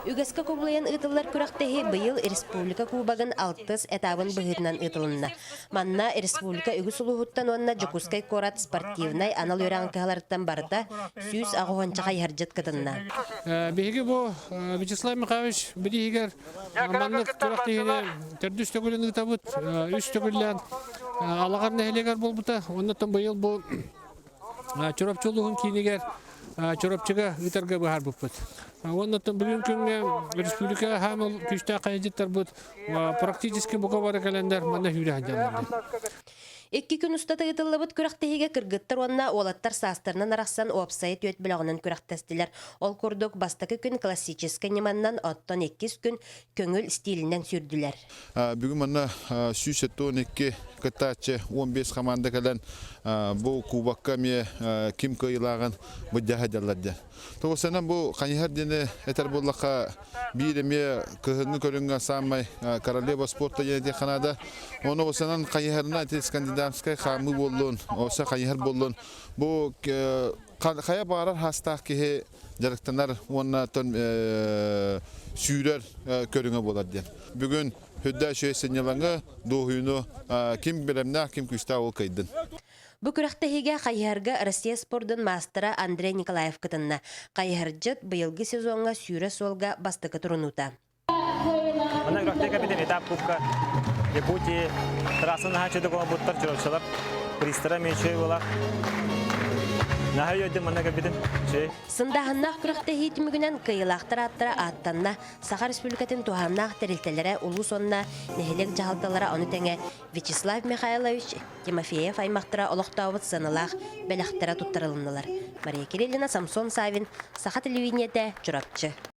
Үгәскә кубылыян ытыллар күрәктәһи быйыл республика кубагын 6 этабын быһытынан ытылынна. Манна республика үгүс улуһуттан онна Жокускай корат спортивнай анал өранкалардан барда сүз агыгончага яржат кытынна. Биһиги бу Вячеслав Михайлович бидигер маннык күрәктәһине төрдүс төгүлен ытабыт, үс төгүллән алагар нәһилегер булбута. Оннан быйыл бу чоропчулугун кинигер чоропчыга ытарга бахар буппут. Оннан бүгүн күнгө республика хамыл күчтә кайжыттар бут. Практически буга бара календар мана хүрәһән җанлар. Экки күн устата ытыллыбыт күрәктәһиге кыргыттар онна олаттар састырынан араксан офсайт өт билагынан күрәктәстиләр. Ол курдук бастакы күн классический неманнан оттон 2 күн көңүл стилинен сүрдүләр. Бүгүн мана сүйсеттон 2 кытачы 15 команда калан бу кубакка ме ким кыйлаган бу жаһадалларда. Тогосанан бу каньяр дене этер боллака биреме кыһыны көрүнгө самай королева спорта жеде канада. Оны осанан каньярна скандинавская хамы болдун, оса каньяр болдун. Бу кая барар хастак ки жарыктанар онна тон сүйрөр көрүнгө болот ден. Бүгүн хөддө шөйсенелаңга доһуйну ким билемнә ким күстә ул кайдын. Бу күрәктәһиге кайярга Россия спорттан мастера Андрей Николаев кытынна. Кайярҗыт быелгы сезонга сүйрә солга бастыкы турынута. Ана күрәктәге бит этап кубка Якутия трассаны хачыды гол буттар чырылчылар. Пристара менче була. Нахайыды манага биден. Сындахыннах күрәктәһи тимигенән кыйлактар аттыра аттанна Саха Республикатын туһаннах терилтеләре улус онна нәһилек җалталары аны тәңе Вячеслав Михайлович Тимофеев аймактыра олохтабыт сыналах бәләхтәре туттырылыннылар. Мария Кириллина, Самсон Савин, Саха телевидениедә Чурапчы.